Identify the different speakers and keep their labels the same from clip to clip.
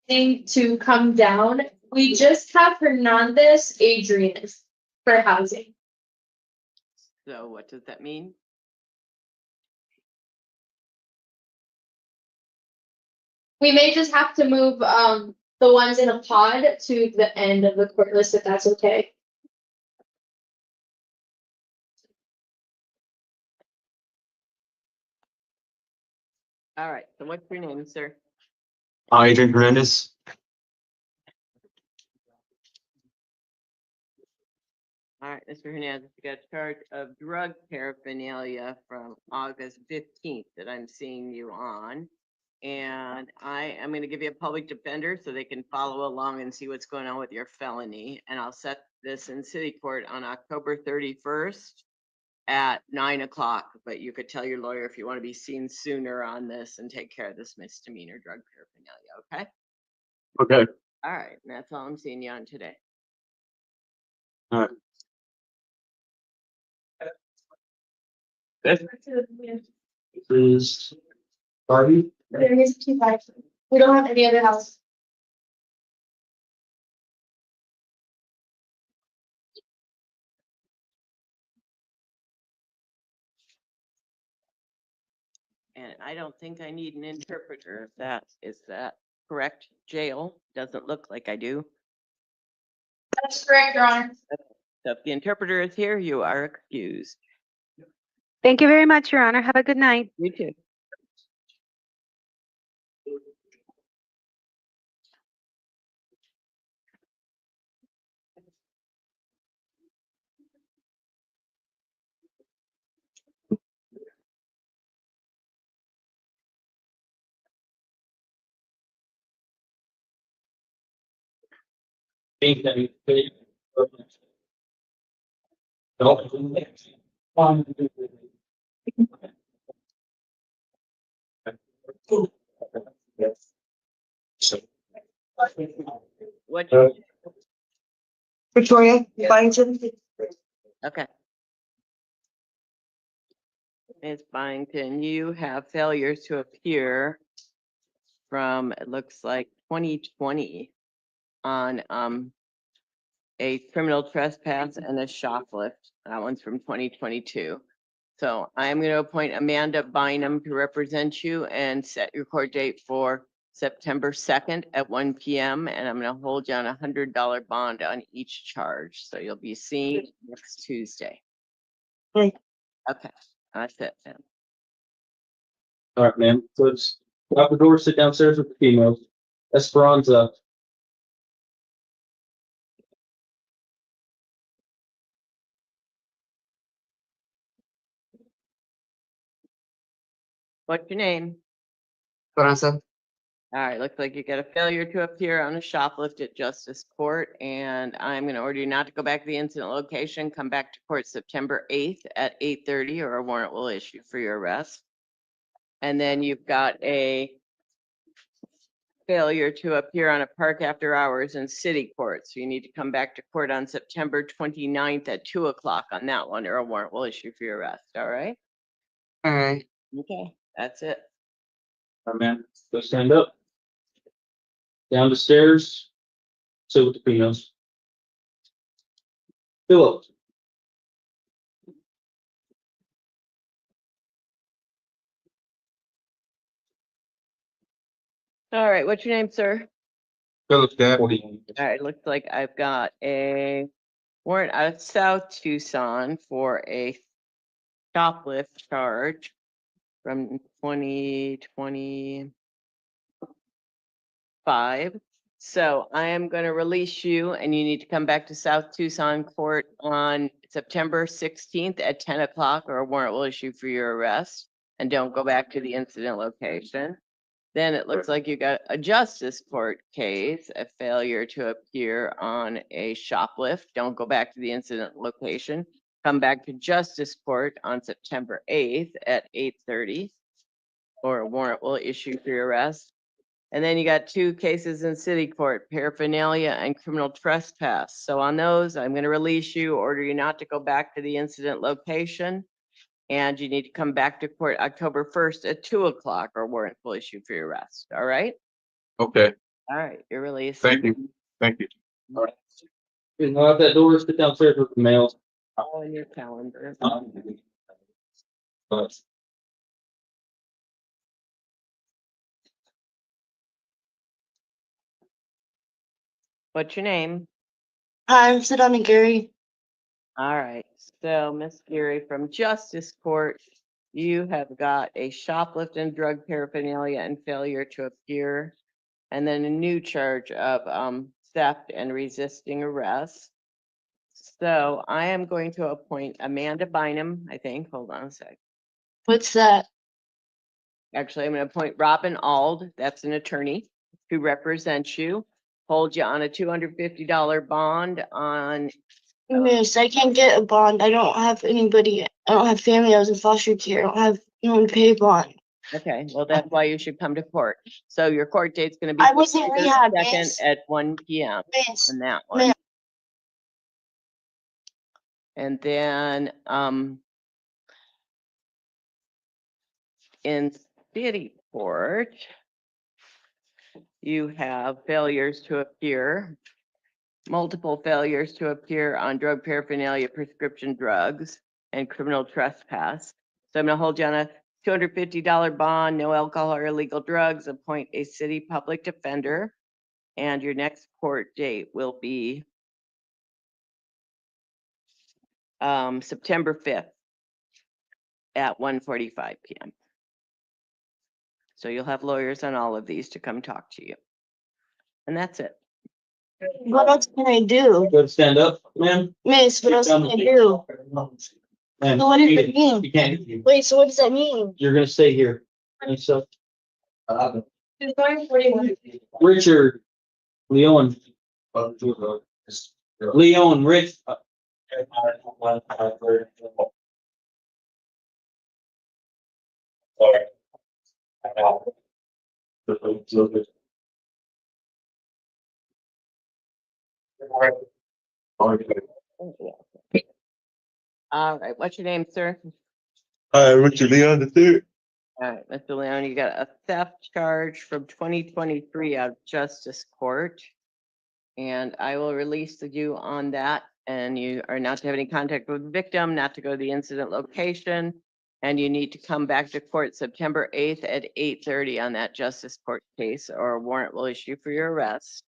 Speaker 1: thing to come down. We just have Hernandez Adrian for housing.
Speaker 2: So what does that mean?
Speaker 1: We may just have to move the ones in a pod to the end of the court list if that's okay.
Speaker 2: All right, so what's your name, sir?
Speaker 3: Adrian Hernandez.
Speaker 2: All right, Mr. Hernandez, you got charged of drug paraphernalia from August 15th that I'm seeing you on. And I am gonna give you a public defender so they can follow along and see what's going on with your felony. And I'll set this in city court on October 31st at 9 o'clock. But you could tell your lawyer if you want to be seen sooner on this and take care of this misdemeanor drug paraphernalia, okay?
Speaker 3: Okay.
Speaker 2: All right, and that's all I'm seeing you on today.
Speaker 3: All right. This is Barbie.
Speaker 1: There is 2 We don't have any other house.
Speaker 2: And I don't think I need an interpreter. Is that correct? Jail doesn't look like I do.
Speaker 1: That's correct, Your Honor.
Speaker 2: So if the interpreter is here, you are excused.
Speaker 4: Thank you very much, Your Honor. Have a good night.
Speaker 2: You too. What?
Speaker 5: Victoria Byington.
Speaker 2: Okay. Ms. Byington, you have failures to appear from, it looks like 2020 on a criminal trespass and a shoplift. That one's from 2022. So I am going to appoint Amanda Bynum to represent you and set your court date for September 2nd at 1 p.m. And I'm going to hold you on a $100 bond on each charge. So you'll be seen next Tuesday.
Speaker 5: Okay.
Speaker 2: Okay, that's it then.
Speaker 3: All right, ma'am. So it's out the door, sit downstairs with the females. Esperanza.
Speaker 2: What's your name?
Speaker 5: Esperanza.
Speaker 2: All right, looks like you got a failure to appear on a shoplift at Justice Court, and I'm going to order you not to go back to the incident location. Come back to court September 8th at 8:30, or a warrant will issue for your arrest. And then you've got a failure to appear on a park after hours in city court. So you need to come back to court on September 29th at 2 o'clock on that one, or a warrant will issue for your arrest. All right?
Speaker 5: All right.
Speaker 2: Okay, that's it.
Speaker 3: All right, ma'am. Go stand up. Down the stairs. Sit with the females. Philip.
Speaker 2: All right, what's your name, sir?
Speaker 3: Philip Dad.
Speaker 2: All right, looks like I've got a warrant out of South Tucson for a shoplift charge from 2025. So I am going to release you, and you need to come back to South Tucson Court on September 16th at 10 o'clock, or a warrant will issue for your arrest. And don't go back to the incident location. Then it looks like you got a justice court case, a failure to appear on a shoplift. Don't go back to the incident location. Come back to justice court on September 8th at 8:30, or a warrant will issue for your arrest. And then you got 2 cases in city court, paraphernalia and criminal trespass. So on those, I'm going to release you, order you not to go back to the incident location. And you need to come back to court October 1st at 2 o'clock, or warrant will issue for your arrest. All right?
Speaker 3: Okay.
Speaker 2: All right, you're released.
Speaker 6: Thank you. Thank you.
Speaker 3: You can go out that door, sit downstairs with the mail.
Speaker 2: All in your calendar.
Speaker 3: But
Speaker 2: What's your name?
Speaker 7: Hi, I'm Sedona Gary.
Speaker 2: All right, so Miss Geary from Justice Court, you have got a shoplifting, drug paraphernalia and failure to appear. And then a new charge of theft and resisting arrest. So I am going to appoint Amanda Bynum, I think. Hold on a sec.
Speaker 7: What's that?
Speaker 2: Actually, I'm going to appoint Robin Ald, that's an attorney, who represents you. Hold you on a $250 bond on,
Speaker 7: Miss, I can't get a bond. I don't have anybody. I don't have family. I was in foster care. I don't have no one to pay a bond.
Speaker 2: okay, well, that's why you should come to court. So your court date's going to be
Speaker 7: I was in
Speaker 2: September
Speaker 7: rehab,
Speaker 2: 2nd
Speaker 7: miss.
Speaker 2: at 1 p.m.
Speaker 7: Miss,
Speaker 2: on that one.
Speaker 7: miss,
Speaker 2: And then, in city court, you have failures to appear, multiple failures to appear on drug paraphernalia, prescription drugs, and criminal trespass. So I'm gonna hold you on a $250 bond, no alcohol or illegal drugs, appoint a city public defender. And your next court date will be September 5th at 1:45 p.m. So you'll have lawyers on all of these to come talk to you. And that's it.
Speaker 7: what else can I do?
Speaker 3: go to stand up, ma'am.
Speaker 7: Miss, what else can I do?
Speaker 3: Ma'am,
Speaker 7: So what does
Speaker 3: you
Speaker 7: it mean?
Speaker 3: You can't,
Speaker 7: Wait, so what does that mean?
Speaker 3: you're gonna stay here. And so. Richard. Leon. Leon, Rich.
Speaker 2: All right, what's your name, sir?
Speaker 6: Hi, Richard Leon the third.
Speaker 2: All right, Mr. Leon, you got a theft charge from 2023 out of Justice Court. And I will release you on that. And you are not to have any contact with the victim, not to go to the incident location. And you need to come back to court September 8th at 8:30 on that Justice Court case, or a warrant will issue for your arrest.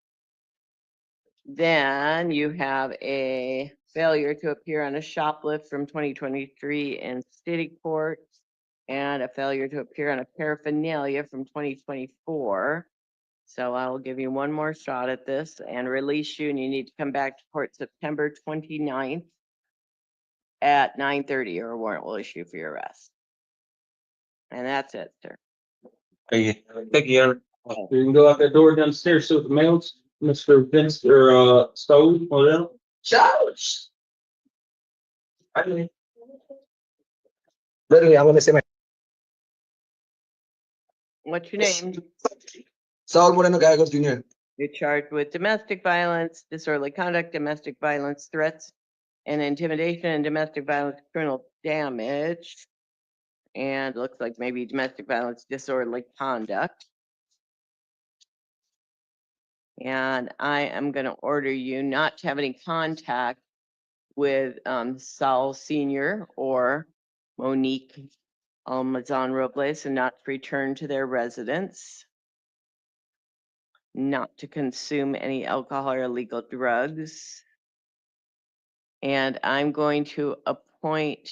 Speaker 2: Then you have a failure to appear on a shoplift from 2023 in city court, and a failure to appear on a paraphernalia from 2024. So I will give you one more shot at this and release you, and you need to come back to court September 29th at 9:30, or a warrant will issue for your arrest. And that's it, sir.
Speaker 6: Thank you, Your Honor.
Speaker 3: You can go out that door downstairs, so the mails, Mr. Vince, or, Stove, whatever.
Speaker 5: Charge. Literally, I'm gonna say my
Speaker 2: What's your name?
Speaker 5: Saul Moreno Gallegos Jr.
Speaker 2: You're charged with domestic violence, disorderly conduct, domestic violence, threats, and intimidation, and domestic violence, criminal damage. And it looks like maybe domestic violence, disorderly conduct. And I am gonna order you not to have any contact with Saul Senior or Monique Almazan Robles, and not to return to their residence. Not to consume any alcohol or illegal drugs. And I'm going to appoint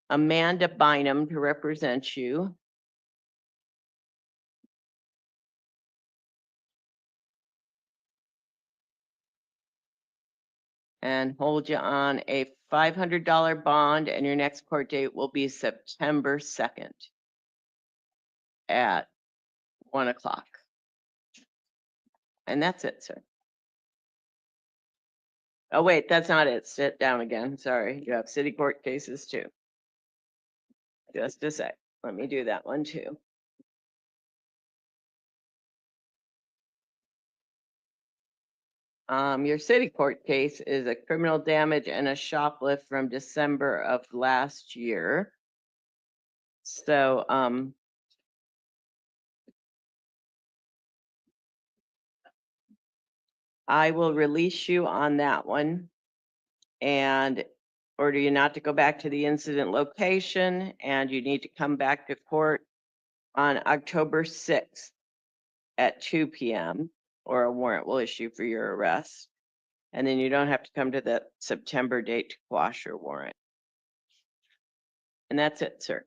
Speaker 2: Amanda Bynum to represent you. And hold you on a $500 bond, and your next court date will be September 2nd at 1 o'clock. And that's it, sir. Oh, wait, that's not it. Sit down again. Sorry, you have city court cases too. Just a sec. Let me do that one too. Your city court case is a criminal damage and a shoplift from December of last year. So, I will release you on that one and order you not to go back to the incident location, and you need to come back to court on October 6th at 2 p.m. or a warrant will issue for your arrest. And then you don't have to come to the September date to quash your warrant. And that's it, sir.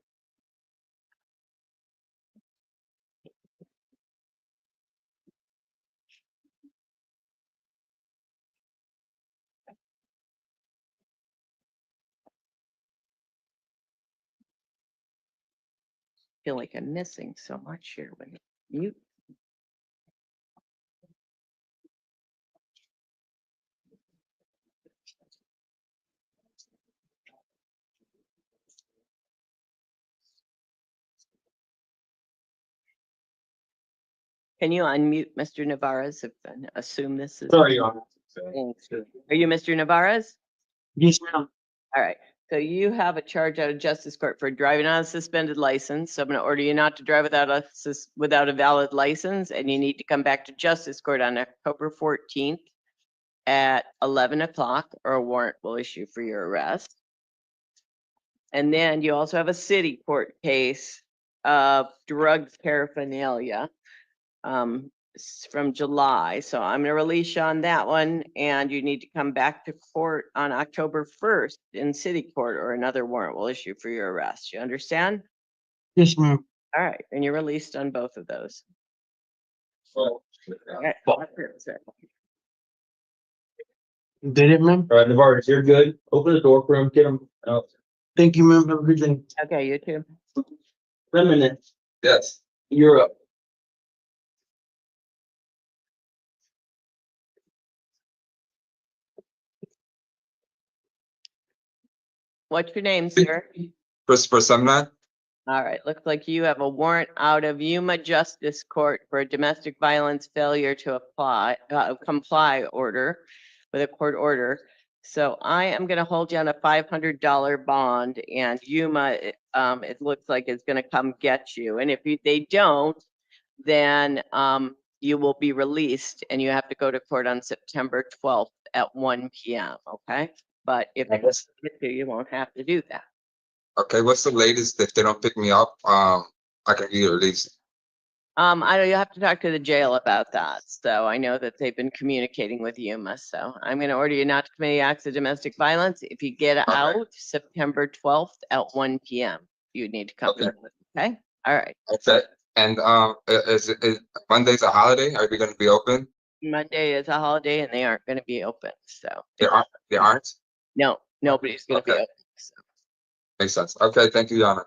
Speaker 2: Feel like I'm missing so much here when you. Can you unmute Mr. Navarez and assume this is?
Speaker 3: Sorry, Your Honor.
Speaker 2: Thanks. Are you Mr. Navarez?
Speaker 3: Yes, ma'am.
Speaker 2: All right. So you have a charge out of justice court for driving on a suspended license. So I'm going to order you not to drive without a valid license, and you need to come back to justice court on October 14th at 11 o'clock, or a warrant will issue for your arrest. And then you also have a city court case of drug paraphernalia from July. So I'm going to release you on that one, and you need to come back to court on October 1st in city court, or another warrant will issue for your arrest. You understand?
Speaker 5: Yes, ma'am.
Speaker 2: All right, and you're released on both of those.
Speaker 3: Well,
Speaker 2: All right, that's it, sir.
Speaker 5: Did it, ma'am?
Speaker 3: all right, Navarro, you're good. Open the door for him, get him out.
Speaker 5: Thank you, ma'am. Have a good day.
Speaker 2: Okay, you too.
Speaker 3: Feminine,
Speaker 5: Yes.
Speaker 3: you're up.
Speaker 2: What's your name, sir?
Speaker 6: Christopher Sumnat?
Speaker 2: All right, looks like you have a warrant out of Yuma Justice Court for a domestic violence failure to comply order with a court order. So I am going to hold you on a $500 bond, and Yuma, it looks like is going to come get you. And if they don't, then you will be released, and you have to go to court on September 12th at 1 p.m. Okay, but if they get to, you won't have to do that.
Speaker 6: Okay, what's the latest if they don't pick me up? I can be released.
Speaker 2: I know you have to talk to the jail about that. So I know that they've been communicating with Yuma. So I'm going to order you not to commit any acts of domestic violence. If you get out September 12th at 1 p.m., you need to come.
Speaker 6: Okay.
Speaker 2: Okay. All right.
Speaker 6: Okay, and is Monday's a holiday? Are they gonna be open?
Speaker 2: Monday is a holiday and they aren't going to be open. So
Speaker 6: They aren't?
Speaker 2: no, nobody's going to be
Speaker 6: Okay.
Speaker 2: open. So.
Speaker 6: Makes sense. Okay, thank you, Your Honor.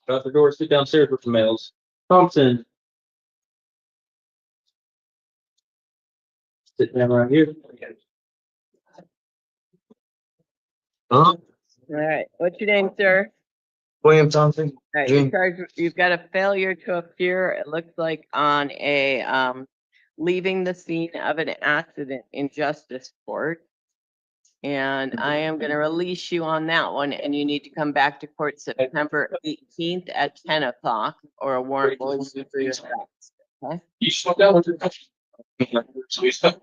Speaker 3: Out the door, sit downstairs with the mails. Thompson. Sit down right here.
Speaker 5: Huh?
Speaker 2: All right. What's your name, sir?
Speaker 5: William Thompson.
Speaker 2: All right,
Speaker 5: Jane.
Speaker 2: you've got a failure to appear, it looks like, on a leaving the scene of an accident in justice court. And I am going to release you on that one, and you need to come back to court September 18th at 10 o'clock, or a warrant will issue for your arrest. Okay?
Speaker 3: You slow down with your. So you stop.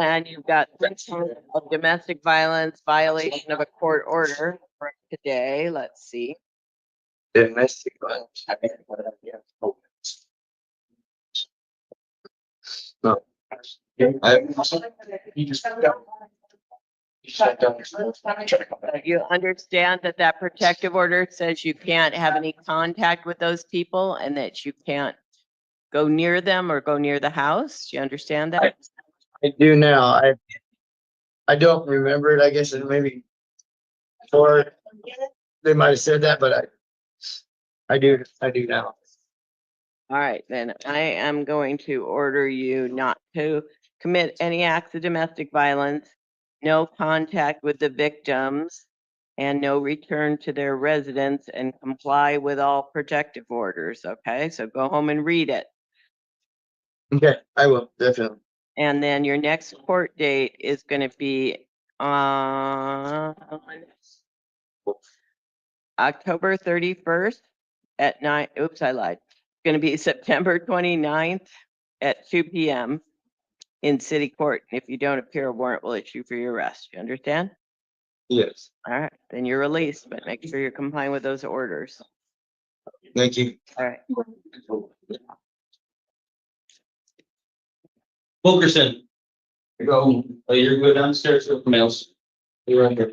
Speaker 2: And you've got 6 counts of domestic violence violation of a court order for today. Let's see.
Speaker 5: Domestic violence. No.
Speaker 3: You just.
Speaker 2: You understand that that protective order says you can't have any contact with those people and that you can't go near them or go near the house? Do you understand that?
Speaker 5: I do now. I don't remember it, I guess, and maybe or they might have said that, but I do now.
Speaker 2: All right, then I am going to order you not to commit any acts of domestic violence, no contact with the victims, and no return to their residence, and comply with all protective orders, okay? So go home and read it.
Speaker 5: Okay, I will, definitely.
Speaker 2: And then your next court date is going to be on October 31st at 9. Oops, I lied. It's going to be September 29th at 2 p.m. in city court. And if you don't appear, a warrant will issue for your arrest. You understand?
Speaker 3: Yes.
Speaker 2: All right, then you're released, but make sure you're complying with those orders.
Speaker 6: Thank you.
Speaker 2: All right.
Speaker 3: Wilkerson. Go. Oh, you're good downstairs with mails. You're right here.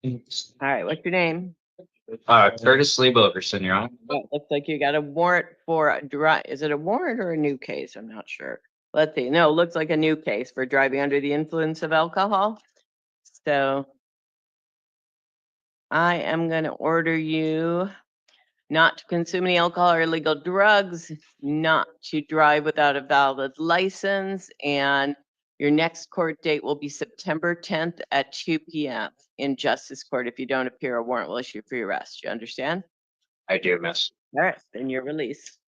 Speaker 2: All right, what's your name?
Speaker 8: Curtis Lee Wilkerson, Your Honor.
Speaker 2: Oh, looks like you got a warrant for a is it a warrant or a new case? I'm not sure. Let's see. No, it looks like a new case for driving under the influence of alcohol. So I am going to order you not to consume any alcohol or illegal drugs, not to drive without a valid license, and your next court date will be September 10th at 2 p.m. in Justice Court. If you don't appear, a warrant will issue for your arrest. You understand?
Speaker 8: I do, miss.
Speaker 2: All right, then you're released.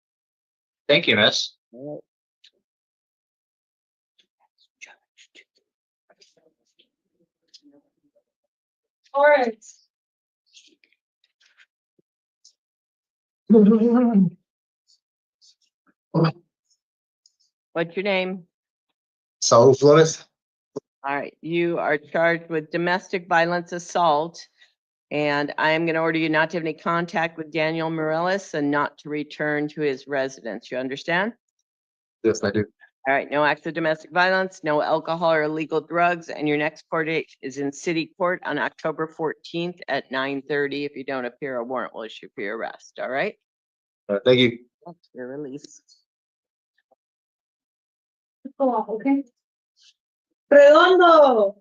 Speaker 8: Thank you, miss.
Speaker 2: All right.
Speaker 1: All right.
Speaker 2: What's your name?
Speaker 5: Saul Flores.
Speaker 2: All right, you are charged with domestic violence assault. And I am going to order you not to have any contact with Daniel Morellis and not to return to his residence. You understand?
Speaker 6: Yes, I do.
Speaker 2: All right, no acts of domestic violence, no alcohol or illegal drugs, and your next court date is in city court on October 14th at 9:30. If you don't appear, a warrant will issue for your arrest. All right?
Speaker 6: Thank you.
Speaker 2: You're released.
Speaker 1: Okay. Redondo.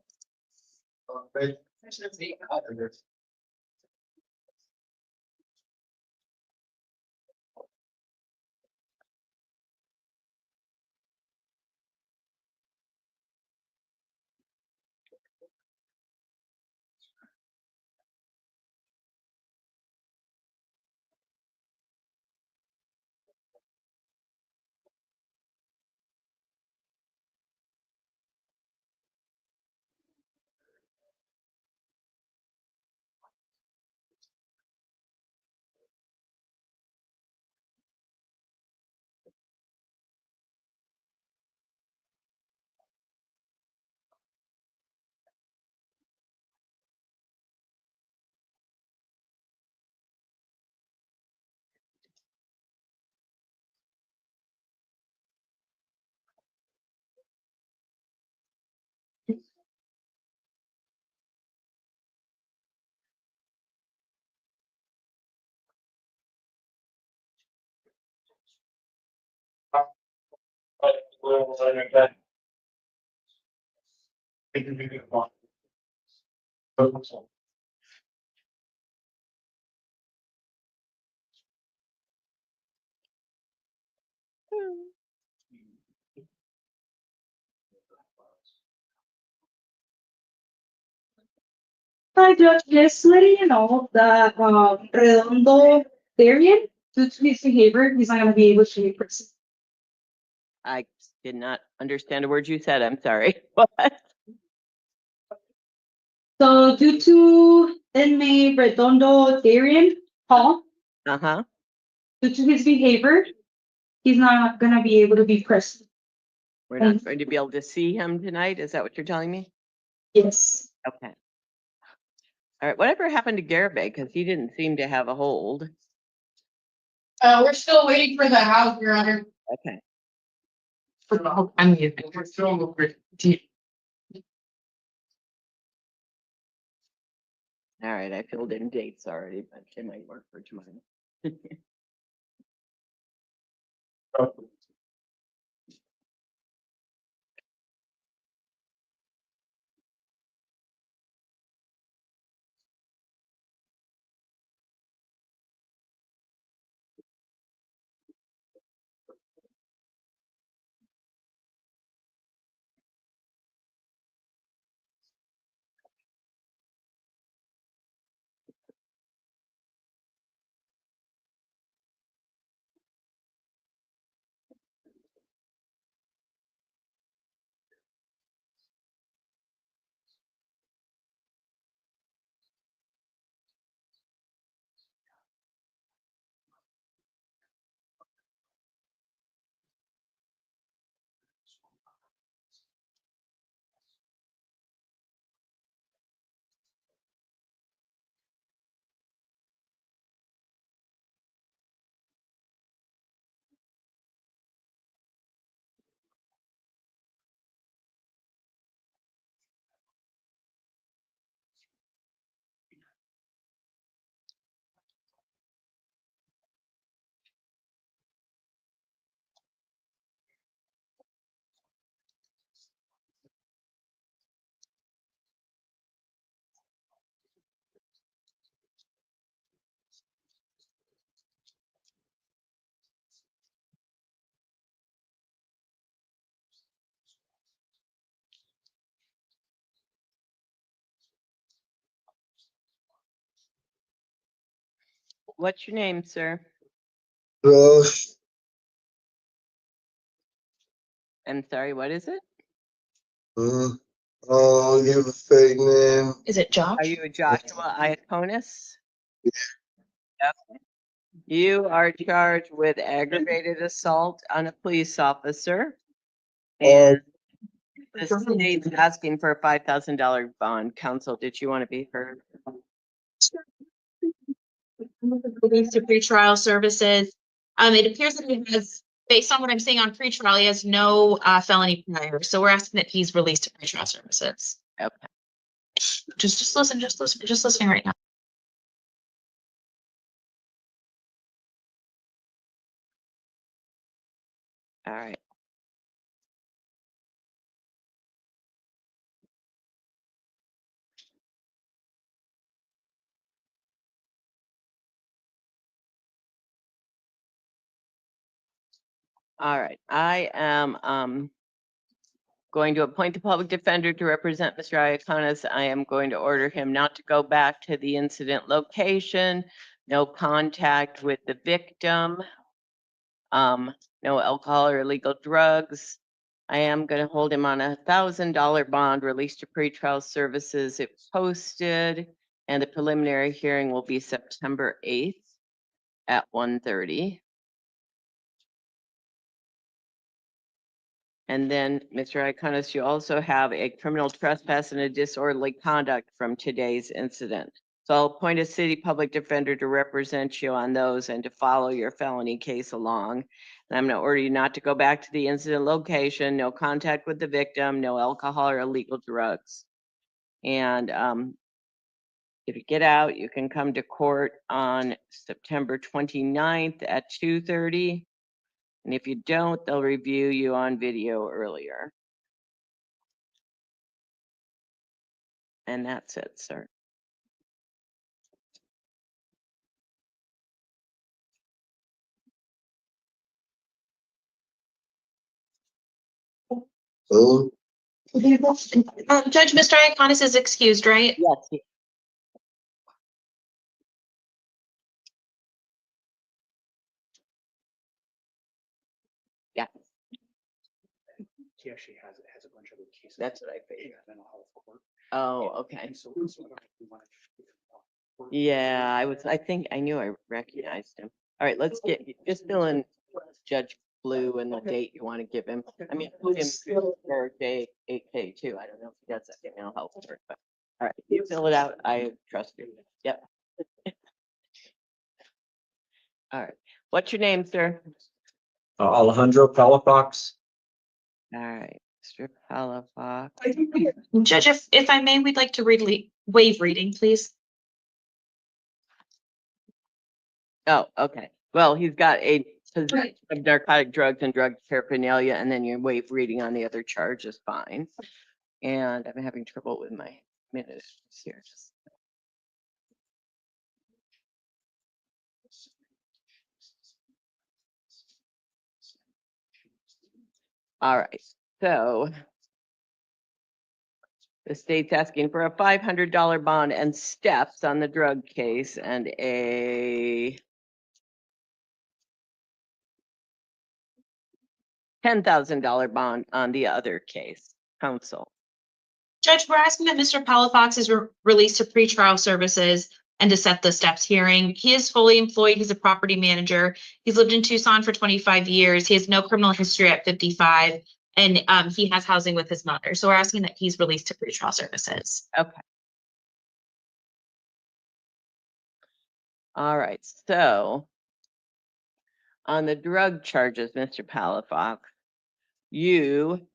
Speaker 1: Hi, Judge, just letting you know that, Redondo Darian, due to his behavior, he's not gonna be able to be present.
Speaker 2: I did not understand a word you said. I'm sorry. What?
Speaker 1: So due to inmate Redondo Darian, Paul,
Speaker 2: Uh-huh.
Speaker 1: due to his behavior, he's not gonna be able to be present.
Speaker 2: We're not going to be able to see him tonight. Is that what you're telling me?
Speaker 1: Yes.
Speaker 2: Okay. All right. Whatever happened to Garibay? Because he didn't seem to have a hold.
Speaker 1: We're still waiting for the house, Your Honor.
Speaker 2: Okay.
Speaker 8: We're still
Speaker 2: All right. I filled in dates already, but they might work for tomorrow. What's your name, sir?
Speaker 5: Josh,
Speaker 2: I'm sorry, what is it?
Speaker 5: I'll give a fake name.
Speaker 7: Is it Josh?
Speaker 2: Are you a Joshua Iaconis? Okay. You are charged with aggravated assault on a police officer. And the state's asking for a $5,000 bond. Counsel, did you want to be heard?
Speaker 9: Released to pretrial services. It appears that he has, based on what I'm seeing on pretrial, he has no felony prior. So we're asking that he's released to pretrial services.
Speaker 2: Okay.
Speaker 9: Just listen, just listening right now.
Speaker 2: All right. All right, I am going to appoint the public defender to represent Mr. Iaconis. I am going to order him not to go back to the incident location, no contact with the victim, no alcohol or illegal drugs. I am going to hold him on a $1,000 bond released to pretrial services if posted, and the preliminary hearing will be September 8th at 1:30. And then, Mr. Iaconis, you also have a criminal trespass and a disorderly conduct from today's incident. So I'll appoint a city public defender to represent you on those and to follow your felony case along. And I'm going to order you not to go back to the incident location, no contact with the victim, no alcohol or illegal drugs. And if you get out, you can come to court on September 29th at 2:30. And if you don't, they'll review you on video earlier. And that's it, sir.
Speaker 5: Oh,
Speaker 9: Judge, Mr. Iaconis is excused, right?
Speaker 2: Yes. Yeah,
Speaker 10: He actually has a bunch of other cases.
Speaker 2: that's what I figured.
Speaker 10: Mental health court.
Speaker 2: Oh, okay.
Speaker 10: And so I don't know if we want to-
Speaker 2: Yeah, I think I knew I recognized him. All right, let's just fill in Judge Blue and the date you want to give him. I mean, put him for J8K too. I don't know if he does that mental health work, but all right, you fill it out. I trust you. Yep. All right. What's your name, sir?
Speaker 8: Alejandro Palafox.
Speaker 2: All right, Mr. Palafox.
Speaker 9: Judge, if I may, we'd like to waive reading, please.
Speaker 2: Oh, okay. Well, he's got a possession of narcotic drugs and drug paraphernalia, and then you waive reading on the other charge is fine. And I'm having trouble with my minutes here. All right, so the state's asking for a $500 bond and steps on the drug case and a $10,000 bond on the other case. Counsel.
Speaker 9: Judge, we're asking that Mr. Palafox is released to pretrial services and to set the steps hearing. He is fully employed. He's a property manager. He's lived in Tucson for 25 years. He has no criminal history at 55, and he has housing with his mother. So we're asking that he's released to pretrial services.
Speaker 2: Okay. All right, so on the drug charges, Mr. Palafox, you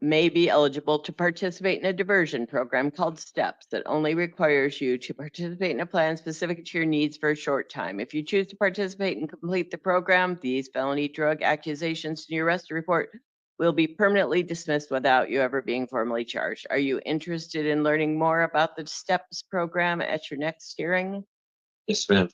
Speaker 2: may be eligible to participate in a diversion program called STEPS that only requires you to participate in a plan specific to your needs for a short time. If you choose to participate and complete the program, these felony drug accusations in your arrest report will be permanently dismissed without you ever being formally charged. Are you interested in learning more about the STEPS program at your next hearing?
Speaker 8: Yes, ma'am.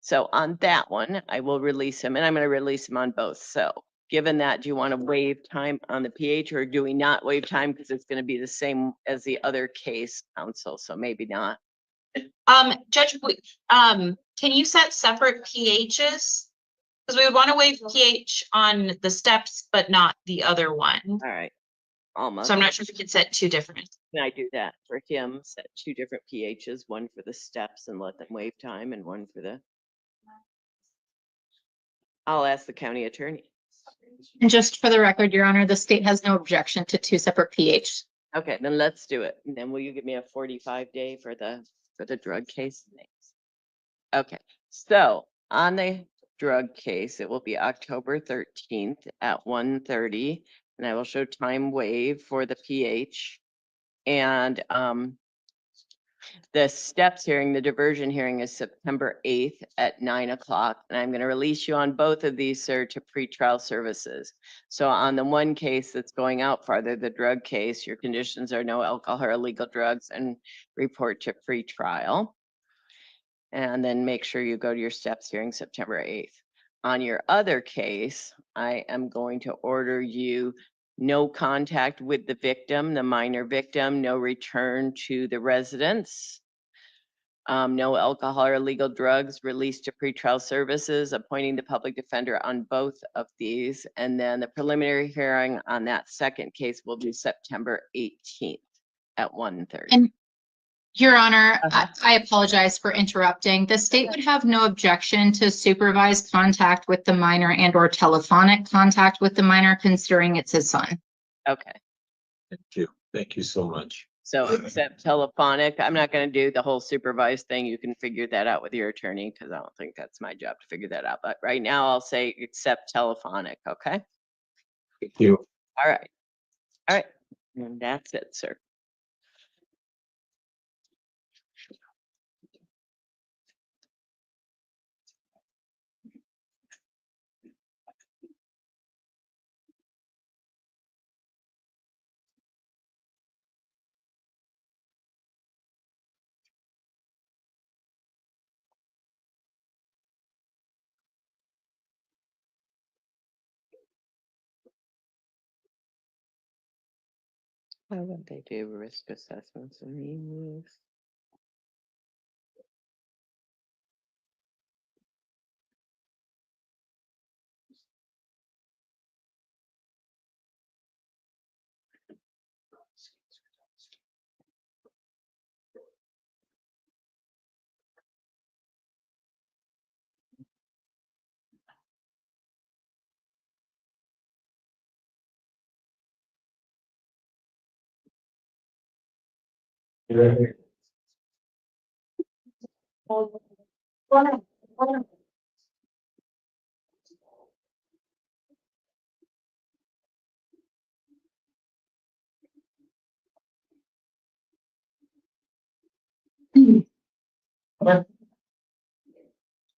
Speaker 2: So on that one, I will release him, and I'm going to release him on both. So given that, do you want to waive time on the PH, or do we not waive time because it's going to be the same as the other case, counsel? So maybe not.
Speaker 9: Judge, can you set separate PHs? Because we would want to waive PH on the steps, but not the other one.
Speaker 2: All right. Almost.
Speaker 9: So I'm not sure if we could set two different.
Speaker 2: Can I do that for him? Set two different PHs, one for the steps and let them waive time and one for the. I'll ask the county attorney.
Speaker 11: And just for the record, Your Honor, the state has no objection to two separate PHs.
Speaker 2: Okay, then let's do it. And then will you give me a 45-day for the drug case? Thanks. Okay, so on the drug case, it will be October 13th at 1:30, and I will show time waive for the PH. And the steps hearing, the diversion hearing is September 8th at 9 o'clock. And I'm going to release you on both of these, sir, to pretrial services. So on the one case that's going out farther, the drug case, your conditions are no alcohol or illegal drugs and report to pretrial. And then make sure you go to your steps hearing September 8th. On your other case, I am going to order you no contact with the victim, the minor victim, no return to the residence, no alcohol or illegal drugs, released to pretrial services, appointing the public defender on both of these. And then the preliminary hearing on that second case will be September 18th at 1:30.
Speaker 11: And Your Honor,
Speaker 2: Uh-huh.
Speaker 11: I apologize for interrupting. The state would have no objection to supervised contact with the minor and or telephonic contact with the minor, considering it's his son.
Speaker 2: Okay,
Speaker 8: Thank you. Thank you so much.
Speaker 2: so except telephonic, I'm not going to do the whole supervised thing. You can figure that out with your attorney because I don't think that's my job to figure that out. But right now I'll say except telephonic, okay?
Speaker 8: Thank you.
Speaker 2: All right. All right, and that's it, sir. Why wouldn't they do risk assessments in these?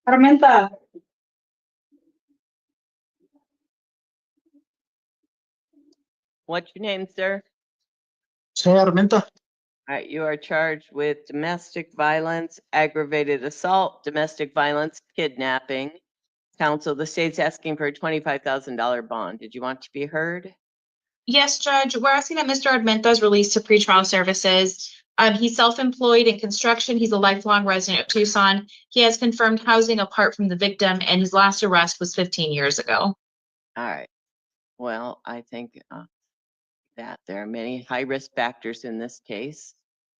Speaker 1: Armenta.
Speaker 2: What's your name, sir?
Speaker 10: Señor Armenta.
Speaker 2: All right, you are charged with domestic violence, aggravated assault, domestic violence, kidnapping. Counsel, the state's asking for a $25,000 bond. Did you want to be heard?
Speaker 9: Yes, Judge, we're asking that Mr. Armenta is released to pretrial services. He's self-employed in construction. He's a lifelong resident of Tucson. He has confirmed housing apart from the victim, and his last arrest was 15 years ago.
Speaker 2: All right. Well, I think that there are many high-risk factors in this case.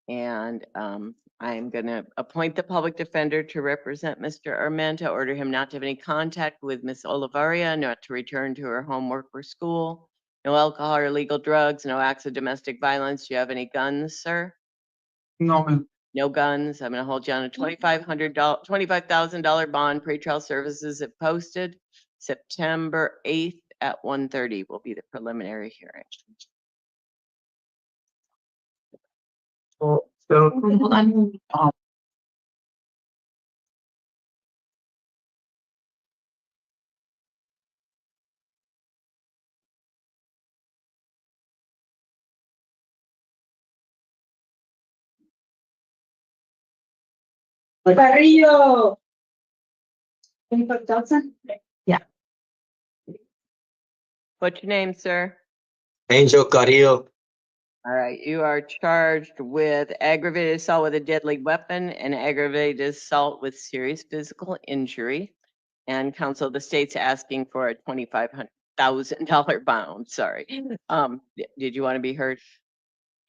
Speaker 2: And I'm going to appoint the public defender to represent Mr. Armenta, order him not to have any contact with Ms. Olivaria, not to return to her home, work, or school. No alcohol or illegal drugs, no acts of domestic violence. Do you have any guns, sir?
Speaker 10: No, ma'am.
Speaker 2: No guns. I'm going to hold you on a $25,000 bond. Pretrial services if posted. September 8th at 1:30 will be the preliminary hearing.
Speaker 5: So,
Speaker 11: Hold on.
Speaker 1: Carrillo. Jennifer Johnson.
Speaker 2: What's your name, sir?
Speaker 8: Angel Carrillo.
Speaker 2: All right, you are charged with aggravated assault with a deadly weapon and aggravated assault with serious physical injury. And counsel, the state's asking for a $25,000 bond, sorry. Did you want to be heard?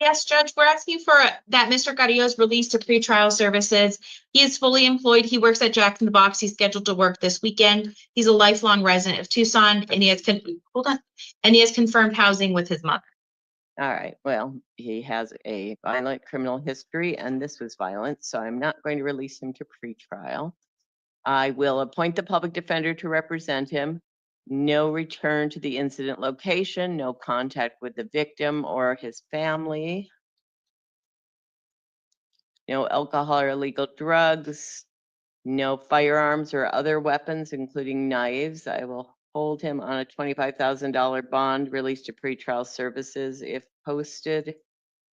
Speaker 9: Yes, Judge, we're asking for that Mr. Carrillo is released to pretrial services. He is fully employed. He works at Jack in the Box. He's scheduled to work this weekend. He's a lifelong resident of Tucson, and he has confirmed housing with his mother.
Speaker 2: All right, well, he has a violent criminal history and this was violent, so I'm not going to release him to pretrial. I will appoint the public defender to represent him. No return to the incident location, no contact with the victim or his family. No alcohol or illegal drugs, no firearms or other weapons, including knives. I will hold him on a $25,000 bond released to pretrial services if posted.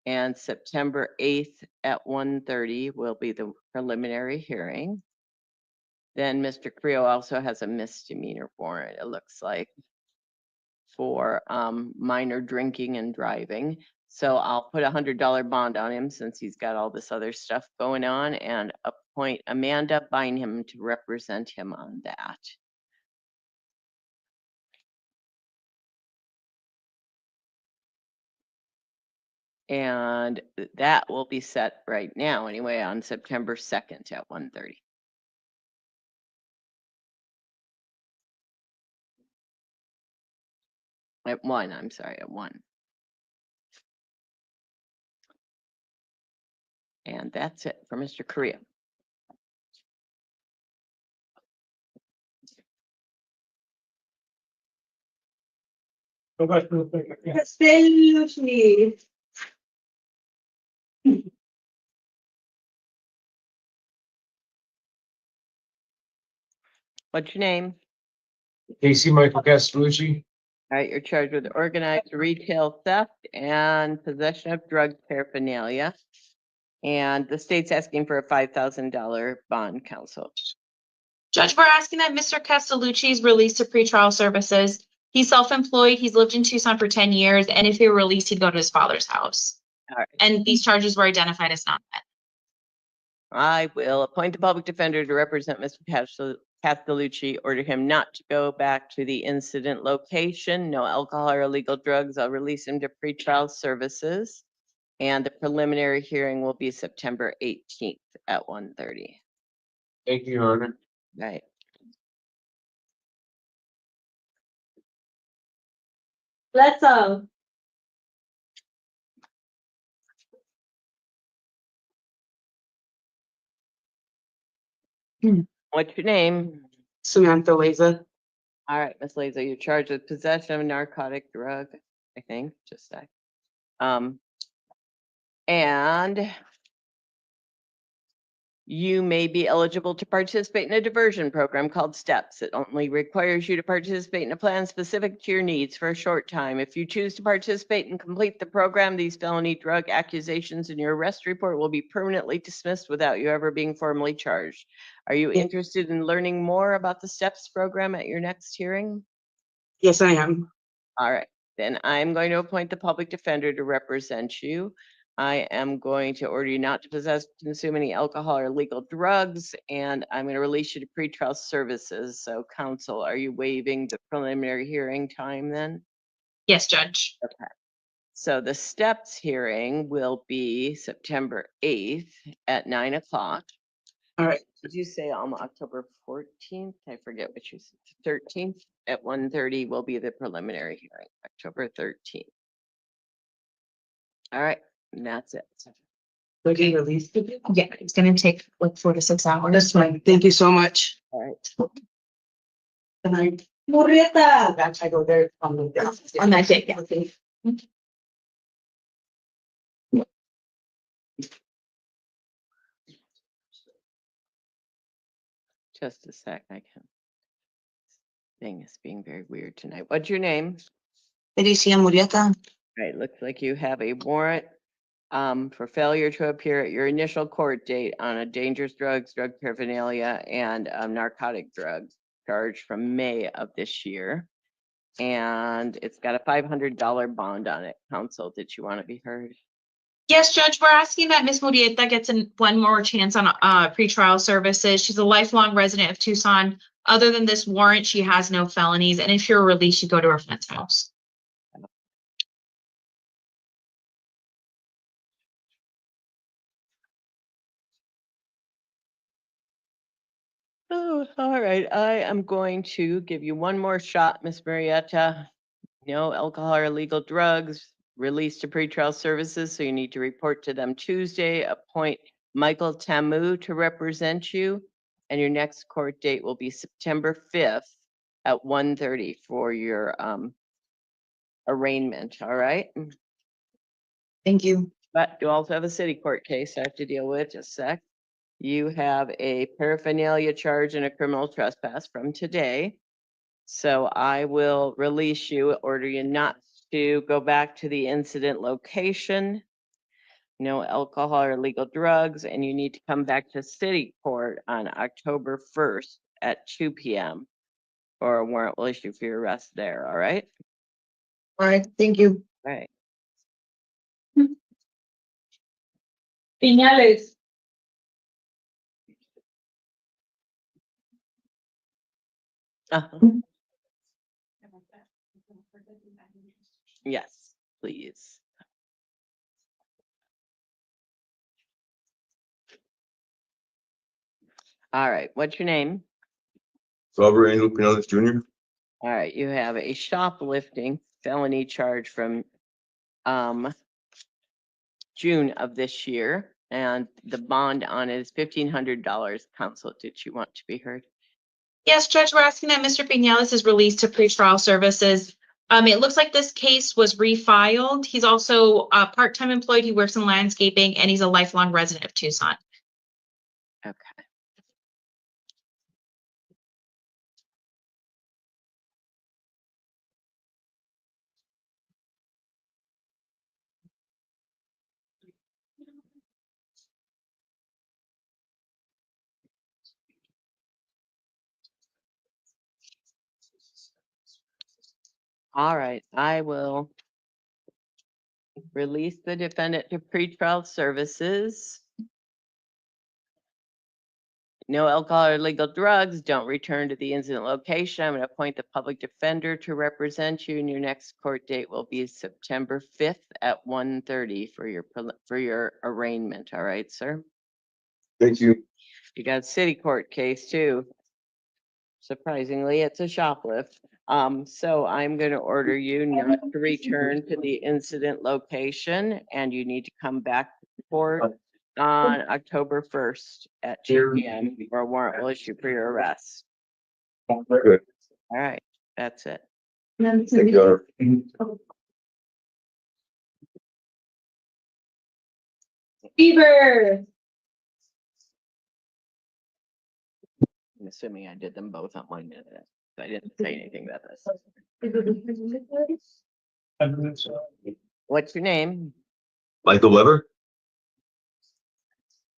Speaker 2: And September 8th at 1:30 will be the preliminary hearing. Then Mr. Creo also has a misdemeanor warrant, it looks like, for minor drinking and driving. So I'll put $100 bond on him since he's got all this other stuff going on and appoint Amanda Bynum to represent him on that. And that will be set right now anyway on September 2nd at 1:30. At 1, I'm sorry, at 1. And that's it for Mr. Correa.
Speaker 10: Go back to the thing. Yeah.
Speaker 1: Castellucci.
Speaker 2: What's your name?
Speaker 5: Casey Michael Castellucci.
Speaker 2: All right, you're charged with organized retail theft and possession of drug paraphernalia. And the state's asking for a $5,000 bond, counsel.
Speaker 9: Judge, we're asking that Mr. Castellucci is released to pretrial services. He's self-employed. He's lived in Tucson for 10 years. And if he were released, he'd go to his father's house.
Speaker 2: All right.
Speaker 9: And these charges were identified as not met.
Speaker 2: I will appoint the public defender to represent Mr. Castellucci, order him not to go back to the incident location, no alcohol or illegal drugs. I'll release him to pretrial services. And the preliminary hearing will be September 18th at 1:30.
Speaker 5: Thank you, Your Honor.
Speaker 2: Right.
Speaker 1: Let's
Speaker 2: What's your name?
Speaker 12: Samantha Leza.
Speaker 2: All right, Ms. Lazo, you're charged with possession of a narcotic drug, I think, just that. And you may be eligible to participate in a diversion program called STEPS. It only requires you to participate in a plan specific to your needs for a short time. If you choose to participate and complete the program, these felony drug accusations in your arrest report will be permanently dismissed without you ever being formally charged. Are you interested in learning more about the STEPS program at your next hearing?
Speaker 12: Yes, I am.
Speaker 2: All right, then I'm going to appoint the public defender to represent you. I am going to order you not to possess, consume any alcohol or illegal drugs, and I'm going to release you to pretrial services. So counsel, are you waiving the preliminary hearing time then?
Speaker 9: Yes, Judge.
Speaker 2: Okay. So the STEPS hearing will be September 8th at 9 o'clock.
Speaker 12: All right.
Speaker 2: Did you say October 14th? I forget what you said. 13th at 1:30 will be the preliminary hearing, October 13th. All right, and that's it.
Speaker 12: Okay, released.
Speaker 9: Yeah, it's gonna take like 4 to 6 hours.
Speaker 12: That's fine. Thank you so much.
Speaker 2: All right.
Speaker 12: And
Speaker 1: Murrieta.
Speaker 12: I go there on the.
Speaker 9: On that day, yeah.
Speaker 12: Okay.
Speaker 2: Just a sec, I can. Thing is being very weird tonight. What's your name?
Speaker 12: Felicia Murieta.
Speaker 2: Right, looks like you have a warrant for failure to appear at your initial court date on a dangerous drugs, drug paraphernalia, and narcotic drugs charge from May of this year. And it's got a $500 bond on it. Counsel, did you want to be heard?
Speaker 9: Yes, Judge, we're asking that Ms. Murieta gets one more chance on pretrial services. She's a lifelong resident of Tucson. Other than this warrant, she has no felonies, and if you're released, you go to her friend's house.
Speaker 2: Oh, all right. I am going to give you one more shot, Miss Marietta. No alcohol or illegal drugs, released to pretrial services, so you need to report to them Tuesday. Appoint Michael Tamu to represent you, and your next court date will be September 5th at 1:30 for your arraignment, all right?
Speaker 12: Thank you.
Speaker 2: But you also have a city court case I have to deal with, just a sec. You have a paraphernalia charge and a criminal trespass from today. So I will release you, order you not to go back to the incident location. No alcohol or illegal drugs, and you need to come back to city court on October 1st at 2 p.m. or a warrant will issue for your arrest there, all right?
Speaker 12: All right, thank you.
Speaker 2: All right.
Speaker 1: Piñales.
Speaker 2: Yes, please. All right, what's your name?
Speaker 8: Robert Angel Pinellas Jr.
Speaker 2: All right, you have a shoplifting felony charge from June of this year, and the bond on it is $1,500. Counsel, did you want to be heard?
Speaker 9: Yes, Judge, we're asking that Mr. Pinales is released to pretrial services. It looks like this case was refiled. He's also a part-time employed. He works in landscaping, and he's a lifelong resident of Tucson.
Speaker 2: Okay. All right, I will release the defendant to pretrial services. No alcohol or illegal drugs, don't return to the incident location. I'm going to appoint the public defender to represent you, and your next court date will be September 5th at 1:30 for your arraignment. All right, sir?
Speaker 8: Thank you.
Speaker 2: You got a city court case too. Surprisingly, it's a shoplift. So I'm going to order you not to return to the incident location, and you need to come back to court on October 1st at 2 p.m. or a warrant will issue for your arrest.
Speaker 8: Good.
Speaker 2: All right, that's it.
Speaker 8: Thank you.
Speaker 1: Fever.
Speaker 2: I'm assuming I did them both on 1 minute. So I didn't say anything about this. What's your name?
Speaker 8: Michael Weber.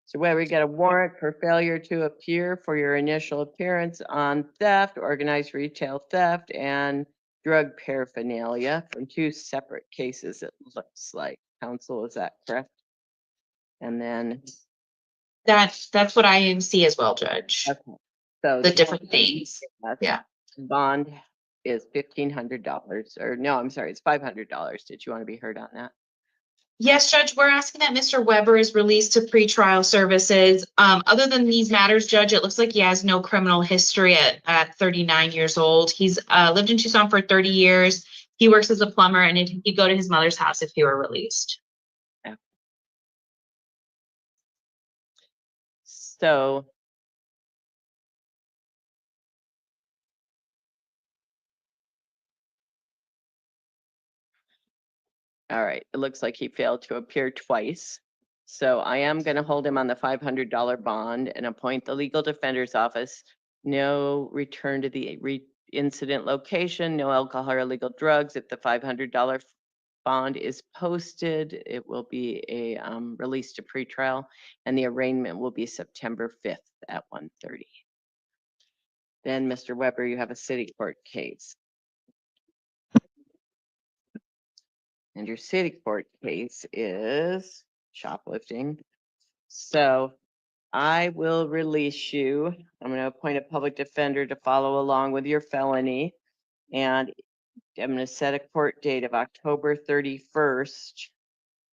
Speaker 2: So where we get a warrant for failure to appear for your initial appearance on theft, organized retail theft, and drug paraphernalia from two separate cases, it looks like. Counsel, is that correct? And then,
Speaker 9: That's what I see as well, Judge.
Speaker 2: okay, so
Speaker 9: The different things. Yeah.
Speaker 2: bond is $1,500, or no, I'm sorry, it's $500. Did you want to be heard on that?
Speaker 9: Yes, Judge, we're asking that Mr. Weber is released to pretrial services. Other than these matters, Judge, it looks like he has no criminal history at 39 years old. He's lived in Tucson for 30 years. He works as a plumber, and he'd go to his mother's house if he were released.
Speaker 2: So all right, it looks like he failed to appear twice. So I am going to hold him on the $500 bond and appoint the legal defender's office. No return to the incident location, no alcohol or illegal drugs. If the $500 bond is posted, it will be a release to pretrial, and the arraignment will be September 5th at 1:30. Then, Mr. Weber, you have a city court case. And your city court case is shoplifting. So I will release you. I'm going to appoint a public defender to follow along with your felony. And I'm going to set a court date of October 31st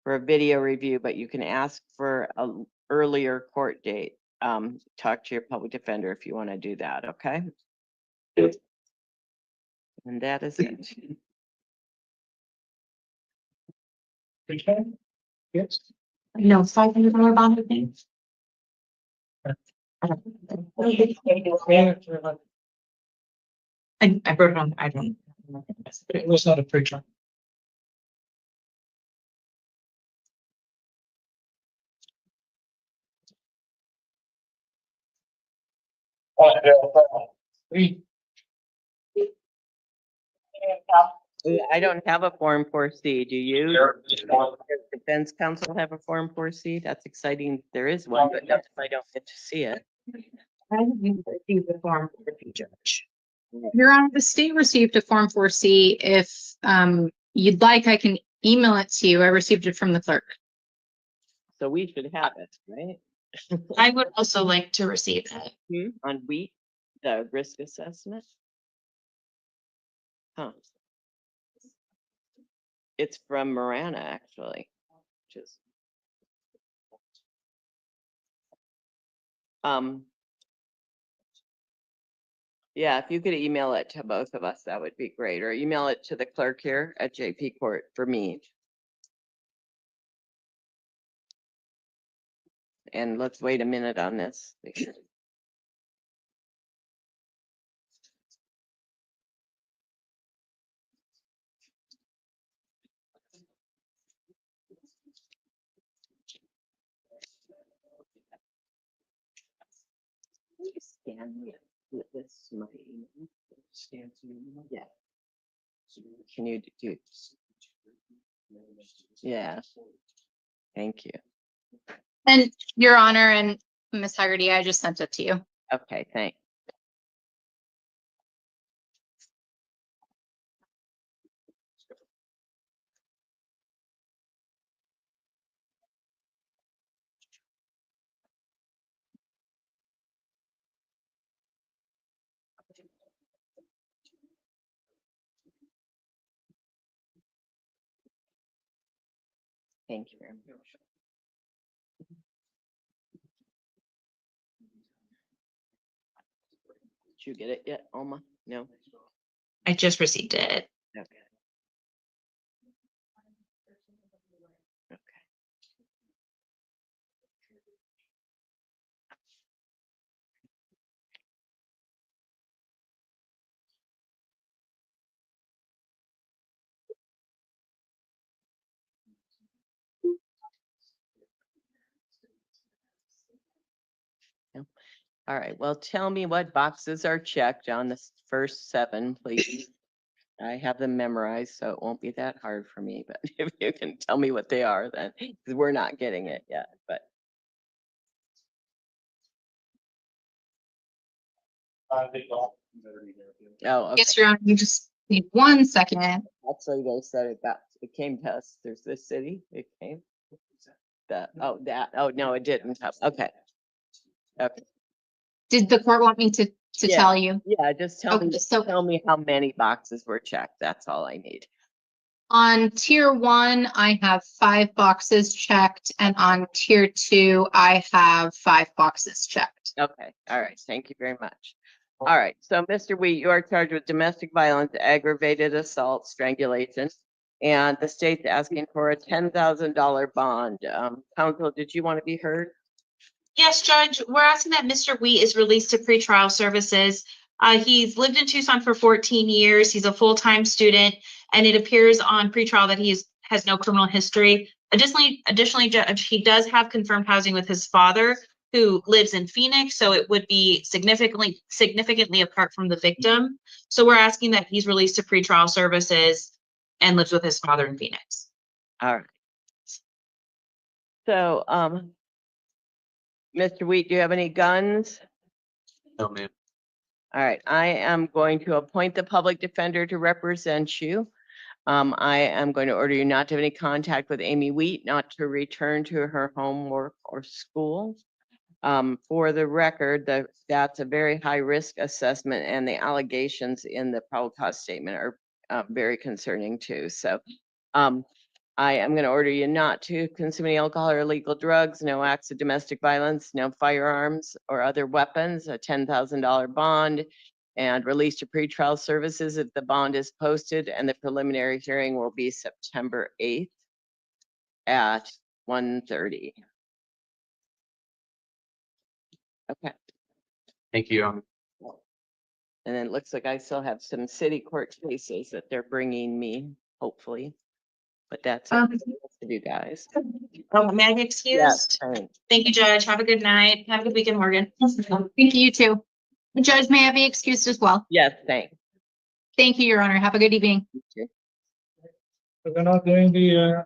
Speaker 2: for a video review, but you can ask for an earlier court date. Talk to your public defender if you want to do that, okay?
Speaker 8: Yes.
Speaker 2: And that is it.
Speaker 10: Yes.
Speaker 9: No, $500 bond, I think. I wrote it on, I don't.
Speaker 10: It was not a pretrial.
Speaker 2: I don't have a Form 4C. Do you? Does Defense counsel have a Form 4C? That's exciting. There is one, but not if I don't get to see it.
Speaker 9: I haven't received the form for the judge.
Speaker 11: Your Honor, the state received a Form 4C. If you'd like, I can email it to you. I received it from the clerk.
Speaker 2: So we should have it, right?
Speaker 9: I would also like to receive it.
Speaker 2: On wheat, the risk assessment. Huh. It's from Marana, actually, which is. Yeah, if you could email it to both of us, that would be great, or email it to the clerk here at JP Court for me. And let's wait a minute on this. Scan this, my email. Scan to your email? Yeah. Can you do? Yeah. Thank you.
Speaker 11: And Your Honor and Ms. Haggerty, I just sent it to you.
Speaker 2: Okay, thanks. Thank you very much. Did you get it yet, Alma? No?
Speaker 9: I just received it.
Speaker 2: Okay. Okay. All right, well, tell me what boxes are checked on the first 7, please. I have them memorized, so it won't be that hard for me, but if you can tell me what they are, then, because we're not getting it yet, but. Oh, okay.
Speaker 11: Yes, Your Honor, you just need 1 second.
Speaker 2: Actually, they said it came to us. There's this city, it came. No, it didn't. Okay. Okay.
Speaker 11: Did the court want me to
Speaker 2: Yeah.
Speaker 11: tell you?
Speaker 2: Yeah, just tell me,
Speaker 11: Okay, so
Speaker 2: tell me how many boxes were checked. That's all I need.
Speaker 11: on tier 1, I have 5 boxes checked, and on tier 2, I have 5 boxes checked.
Speaker 2: Okay, all right, thank you very much. All right, so Mr. Wheat, you are charged with domestic violence, aggravated assault, strangulation, and the state's asking for a $10,000 bond. Counsel, did you want to be heard?
Speaker 9: Yes, Judge, we're asking that Mr. Wheat is released to pretrial services. He's lived in Tucson for 14 years. He's a full-time student, and it appears on pretrial that he has no criminal history. Additionally, Judge, he does have confirmed housing with his father, who lives in Phoenix, so it would be significantly apart from the victim. So we're asking that he's released to pretrial services and lives with his father in Phoenix.
Speaker 2: All right. So, Mr. Wheat, do you have any guns?
Speaker 6: No, ma'am.
Speaker 2: All right, I am going to appoint the public defender to represent you. I am going to order you not to have any contact with Amy Wheat, not to return to her home, work, or school. For the record, that's a very high risk assessment, and the allegations in the probable cause statement are very concerning too. So I am going to order you not to consume any alcohol or illegal drugs, no acts of domestic violence, no firearms or other weapons, a $10,000 bond, and release to pretrial services if the bond is posted, and the preliminary hearing will be September 8th at 1:30. Okay.
Speaker 3: Thank you.
Speaker 2: And then it looks like I still have some city court cases that they're bringing me, hopefully. But that's up to you guys.
Speaker 9: Oh, may I be excused?
Speaker 2: Thanks.
Speaker 9: Thank you, Judge. Have a good night. Have a good weekend, Morgan.
Speaker 11: Thank you, you too. Judge, may I be excused as well?
Speaker 2: Yes, thanks.
Speaker 11: Thank you, Your Honor. Have a good evening.
Speaker 10: We're not doing the,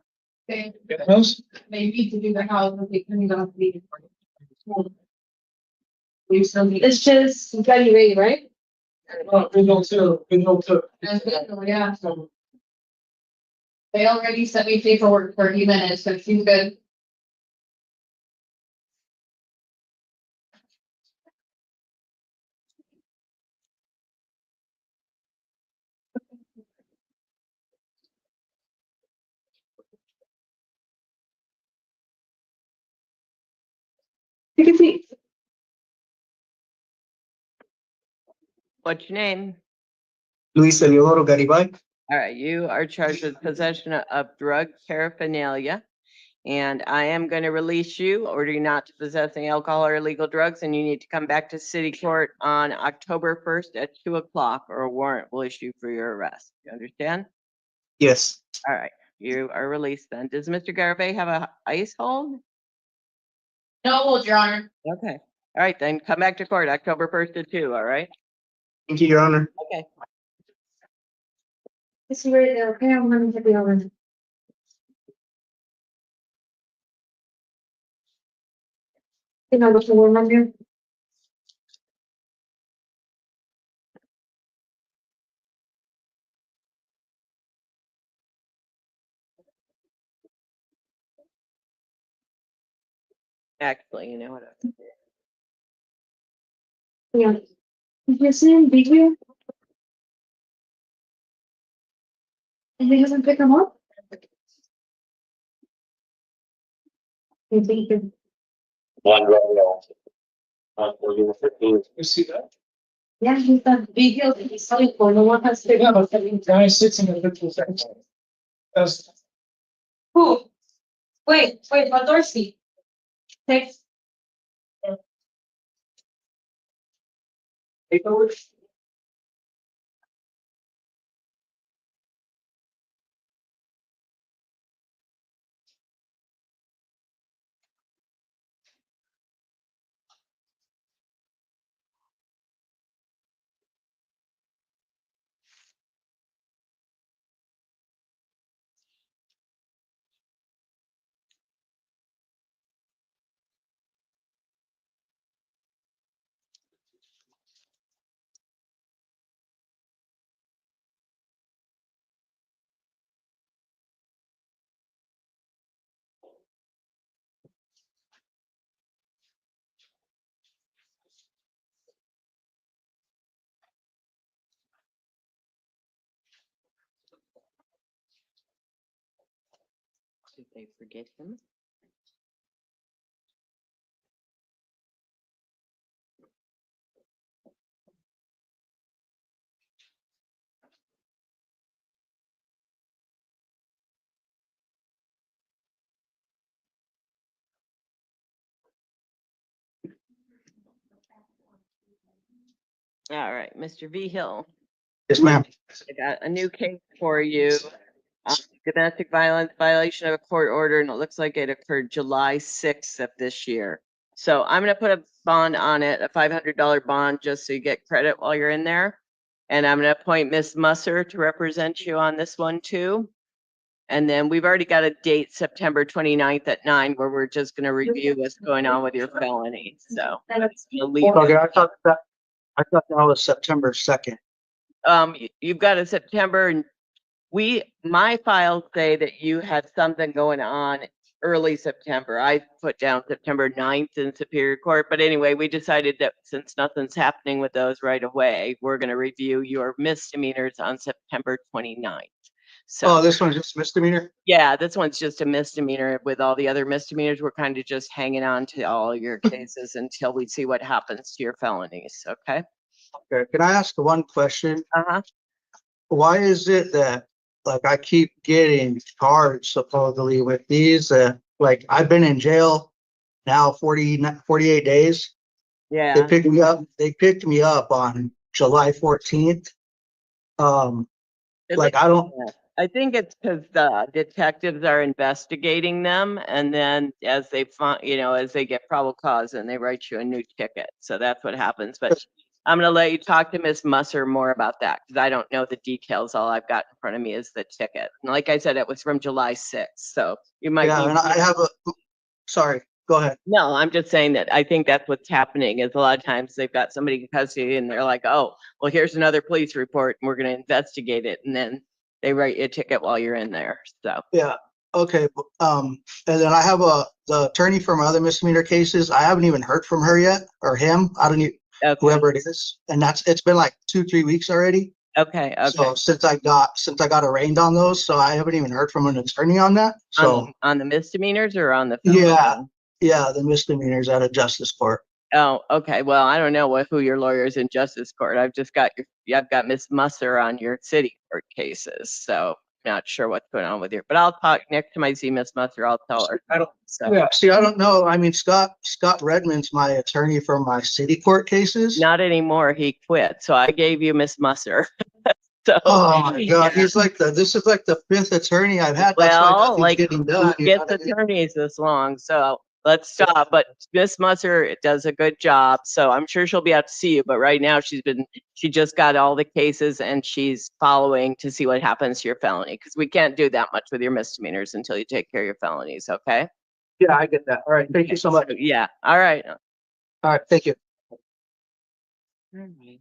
Speaker 10: house?
Speaker 1: Maybe to do the house, we can go to the. It's just getting ready, right? Yeah. They already sent me paperwork for a few minutes, so she's good. You can see.
Speaker 2: What's your name?
Speaker 5: Luis Eleodoro Garibay.
Speaker 2: All right, you are charged with possession of drug paraphernalia. And I am going to release you, order you not to possess any alcohol or illegal drugs, and you need to come back to city court on October 1st at 2 o'clock, or a warrant will issue for your arrest. You understand?
Speaker 5: Yes.
Speaker 2: All right, you are released then. Does Mr. Garibay have a ICE hold?
Speaker 1: No, hold, Your Honor.
Speaker 2: Okay. All right, then come back to court October 1st at 2, all right?
Speaker 5: Thank you, Your Honor.
Speaker 2: Okay.
Speaker 1: It's right there, okay, I'm gonna get the oven. You know, what's the word on here?
Speaker 2: Actually, you know what?
Speaker 1: Yeah. Is your son big here? And he doesn't pick him up? You think you-
Speaker 10: You see that?
Speaker 1: Yeah, he's that big hill, he's sorry for no one has to.
Speaker 10: Yeah, but the guy sits in a little section. That's,
Speaker 1: Who? Wait, but Dorsey. Text.
Speaker 10: paperwork.
Speaker 2: Did they forget him? All right, Mr. V. Hill,
Speaker 5: Yes, ma'am.
Speaker 2: I got a new case for you. Domestic violence violation of a court order, and it looks like it occurred July 6th of this year. So I'm gonna put a bond on it, a $500 bond, just so you get credit while you're in there. And I'm gonna appoint Ms. Musser to represent you on this one too. And then we've already got a date, September 29th at 9, where we're just gonna review what's going on with your felony, so. I'll leave it.
Speaker 5: Okay, I thought that was September 2nd.
Speaker 2: You've got a September my files say that you had something going on early September. I put down September 9th in Superior Court, but anyway, we decided that since nothing's happening with those right away, we're gonna review your misdemeanors on September 29th.
Speaker 10: Oh,
Speaker 2: So,
Speaker 10: this one's just misdemeanor?
Speaker 2: yeah, this one's just a misdemeanor. With all the other misdemeanors, we're kind of just hanging on to all your cases until we see what happens to your felonies, okay?
Speaker 10: Okay, can I ask one question?
Speaker 2: Uh-huh.
Speaker 10: Why is it that, like, I keep getting charged supposedly with these, like, I've been in jail now 48 days.
Speaker 2: Yeah.
Speaker 10: They picked me up on July 14th. Like, I don't,
Speaker 2: Yeah. I think it's because the detectives are investigating them, and then as they find, as they get probable cause, and they write you a new ticket. So that's what happens. But I'm gonna let you talk to Miss Musser more about that, because I don't know the details. All I've got in front of me is the ticket. And like I said, it was from July 6th, so you might.
Speaker 10: yeah, and I have sorry, go ahead.
Speaker 2: No, I'm just saying that I think that's what's happening is a lot of times they've got somebody in custody and they're like, oh, well, here's another police report and we're going to investigate it. And then they write you a ticket while you're in there. So,
Speaker 10: Yeah, okay, and then I have the attorney for my other misdemeanor cases. I haven't even heard from her yet, or him. I don't even,
Speaker 2: okay.
Speaker 10: whoever it is. And it's been like 2-3 weeks already.
Speaker 2: Okay.
Speaker 10: So since I got arraigned on those, so I haven't even heard from an attorney on that. So
Speaker 2: on the misdemeanors or on the
Speaker 10: yeah, the misdemeanors at a justice court.
Speaker 2: Oh, okay. Well, I don't know who your lawyer is in justice court. I've just got I've got Miss Musser on your city court cases. So not sure what's going on with you, but I'll talk next time I see Miss Musser. I'll tell her.
Speaker 10: Yeah, see, I don't know. I mean, Scott Redmond's my attorney for my city court cases.
Speaker 2: Not anymore. He quit. So I gave you Miss Musser. So,
Speaker 10: oh my God, this is like the 5th attorney I've had.
Speaker 2: Well,
Speaker 10: like getting done.
Speaker 2: Who gets attorneys this long? So let's stop. But Miss Musser does a good job. So I'm sure she'll be out to see you. But right now she just got all the cases and she's following to see what happens to your felony. Because we can't do that much with your misdemeanors until you take care of your felonies. Okay.
Speaker 10: Yeah, I get that. All right. Thank you so much.
Speaker 2: Yeah. All right.
Speaker 10: All right. Thank you.
Speaker 2: All right.